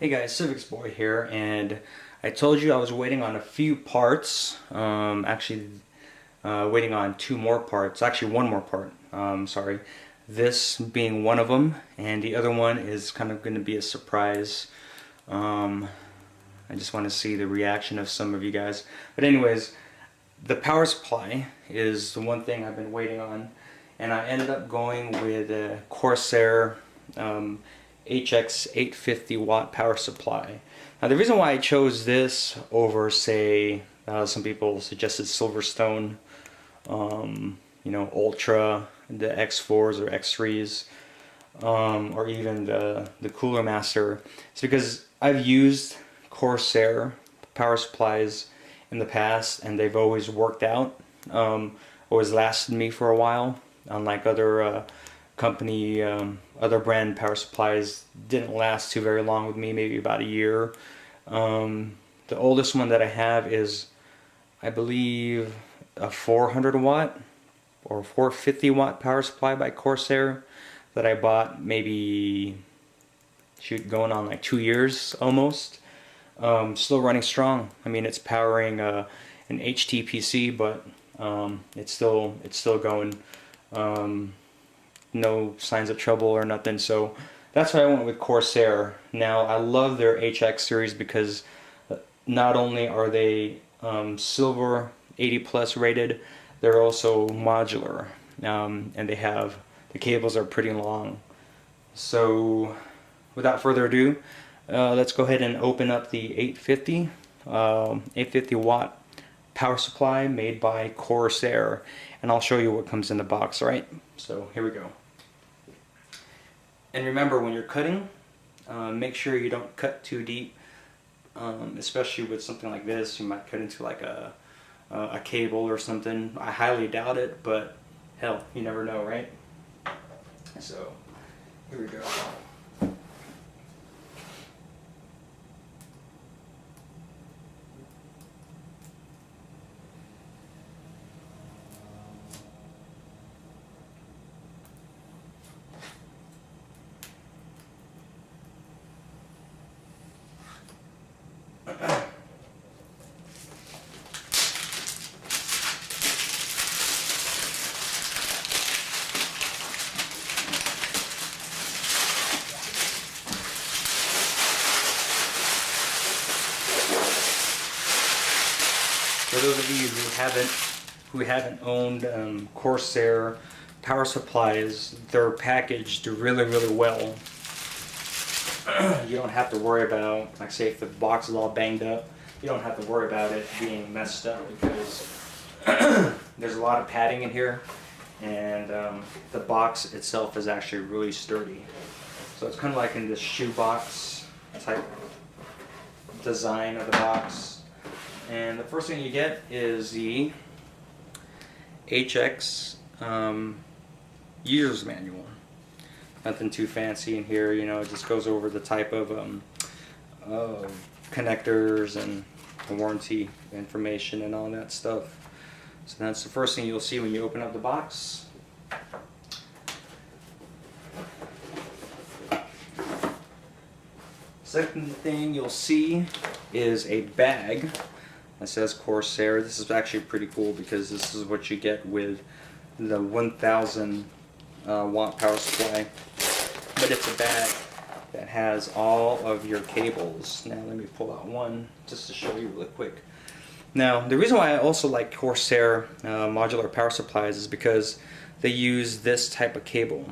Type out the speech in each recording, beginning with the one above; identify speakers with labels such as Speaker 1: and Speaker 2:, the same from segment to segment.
Speaker 1: Hey guys, Civics Boy here, and I told you I was waiting on a few parts. Waiting on two more parts. Actually, one more part. Sorry. This being one of them, and the other one is kind of going to be a surprise. I just want to see the reaction of some of you guys. But anyways, the power supply is the one thing I've been waiting on, and I ended up going with a Corsair HX850W Power Supply. Now the reason why I chose this over, say, some people suggested Silverstone, Ultra, the X4s or X3s, or even the Cooler Master, is because I've used Corsair power supplies in the past and they've always worked out, always lasted me for a while, unlike other other brand power supplies didn't last too very long with me, maybe about a year. The oldest one that I have is, I believe, a 400 watt or 450 watt power supply by Corsair that I bought maybe going on like 2 years almost. Still running strong. I mean, it's powering an HTPC, but it's still going. No signs of trouble or nothing, so that's why I went with Corsair. Now I love their HX series because not only are they silver 80 plus rated, they're also modular, and the cables are pretty long. So without further ado, let's go ahead and open up the 850 watt power supply made by Corsair, and I'll show you what comes in the box. Alright, so here we go. And remember, when you're cutting, make sure you don't cut too deep, especially with something like this. You might cut into like a cable or something. I highly doubt it, but hell, you never know, right? So here we go. For those of you who haven't owned Corsair power supplies, they're packaged really well. You don't have to worry about, like, say if the box is all banged up, you don't have to worry about it being messed up, because there's a lot of padding in here, and the box itself is actually really sturdy. So it's kind of like in this shoebox type design of the box. And the first thing you get is the HX user's manual. Nothing too fancy in here, you know. It just goes over the type of connectors and the warranty information and all that stuff. So that's the first thing you'll see when you open up the box. Second thing you'll see is a bag that says Corsair. This is actually pretty cool because this is what you get with the 1000 watt power supply. But it's a bag that has all of your cables. Now let me pull out one just to show you really quick. Now the reason why I also like Corsair modular power supplies is because they use this type of cable.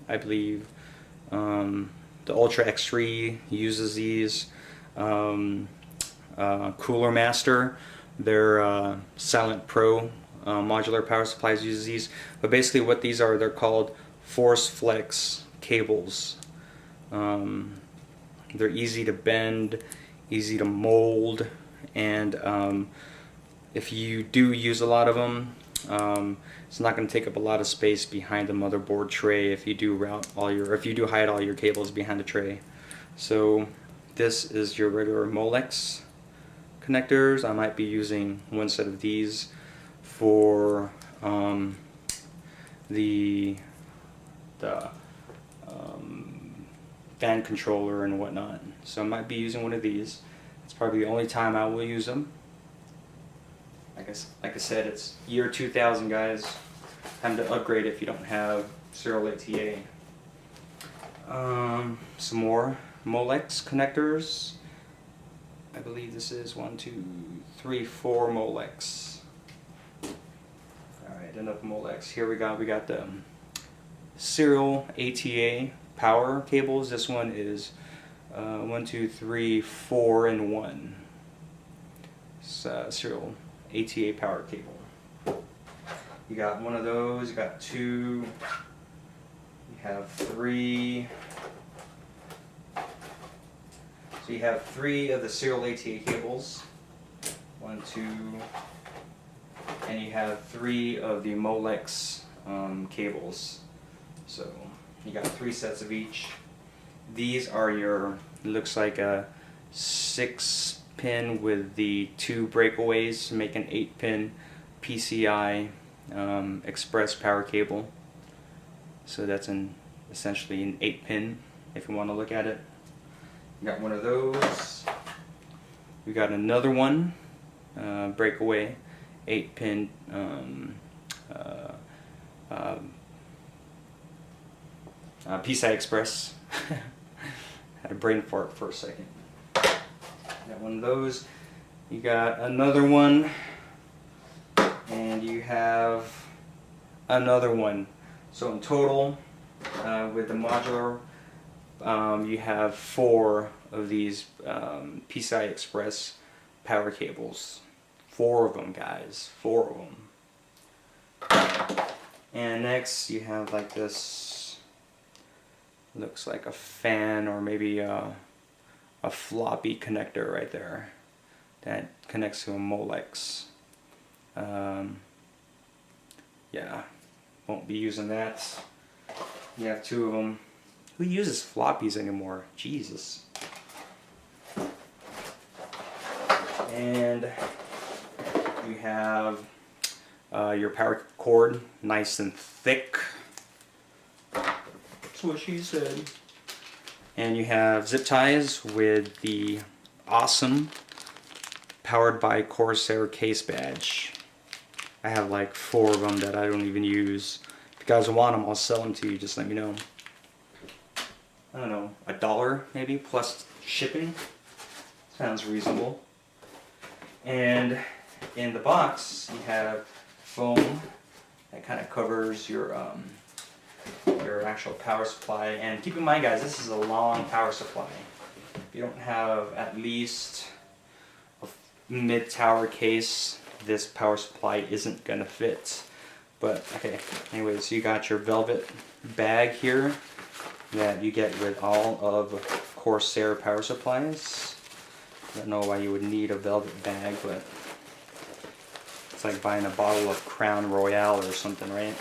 Speaker 1: I believe the Ultra X3 uses these. Cooler Master, their Silent Pro modular power supplies uses these. But basically what these are, they're called Force Flex cables. They're easy to bend, easy to mold, and if you do use a lot of them, it's not going to take up a lot of space behind the motherboard tray if you do hide all your cables behind the tray. So this is your regular Molex connectors. I might be using one set of these for the fan controller and whatnot. So I might be using one of these. It's probably the only time I will use them. Like I said, it's year 2000, guys. Time to upgrade if you don't have serial ATA. Some more Molex connectors. I believe this is 1, 2, 3, 4 Molex. Alright, enough Molex. Here we got the serial ATA power cables. This one is 1, 2, 3, 4 in 1. It's serial ATA power cable. You got one of those, you got 2, you have 3. So you have 3 of the serial ATA cables, 1, 2, and you have 3 of the Molex cables. So you got 3 sets of each. These are your, looks like a 6-pin with the 2 breakaways to make an 8-pin PCI express power cable. So that's essentially an 8-pin if you want to look at it. You got one of those. We got another one, breakaway, 8-pin PCI Express. Had a brain fart for a second. Got one of those. You got another one, and you have another one. So in total, with the modular, you have 4 of these PCI Express power cables. 4 of them, guys. 4 of them. And next you have like this, looks like a fan or maybe a floppy connector right there that connects to a Molex. Yeah, won't be using that. You have 2 of them. Who uses floppies anymore? Jesus. And you have your power cord, nice and thick. That's what she said. And you have zip ties with the awesome powered by Corsair case badge. I have like 4 of them that I don't even use. If you guys want them, I'll sell them to you. Just let me know. I don't know, $1 maybe plus shipping. Sounds reasonable. And in the box you have foam that kind of covers your actual power supply. And keep in mind, guys, this is a long power supply. If you don't have at least a mid-tower case, this power supply isn't gonna fit. But okay, anyways, you got your velvet bag here that you get with all of Corsair power supplies. I don't know why you would need a velvet bag, but it's like buying a bottle of Crown Royale or something, right?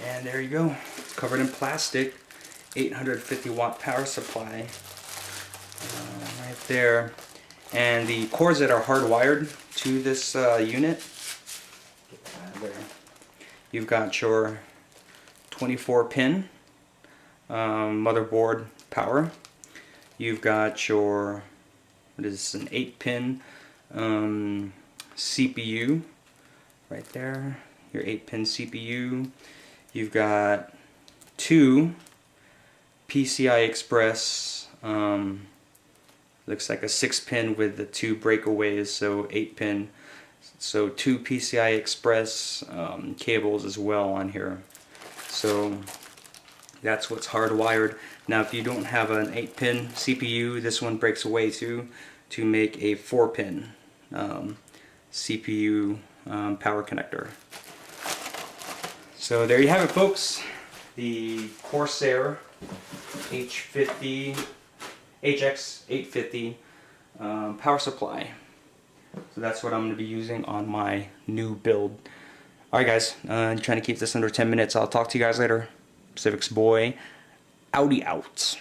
Speaker 1: And there you go. It's covered in plastic. 850 watt power supply right there. And the cords that are hardwired to this unit, there. You've got your 24-pin motherboard power. You've got your, what is this, an 8-pin CPU right there, your 8-pin CPU. You've got 2 PCI Express, looks like a 6-pin with the 2 breakaways, so 8-pin. So 2 PCI Express cables as well on here. So that's what's hardwired. Now if you don't have an 8-pin CPU, this one breaks away too to make a 4-pin CPU power connector. So there you have it, folks. The Corsair HX850 power supply. So that's what I'm going to be using on my new build. Alright guys, I'm trying to keep this under 10 minutes. I'll talk to you guys later. Civics Boy, outie out.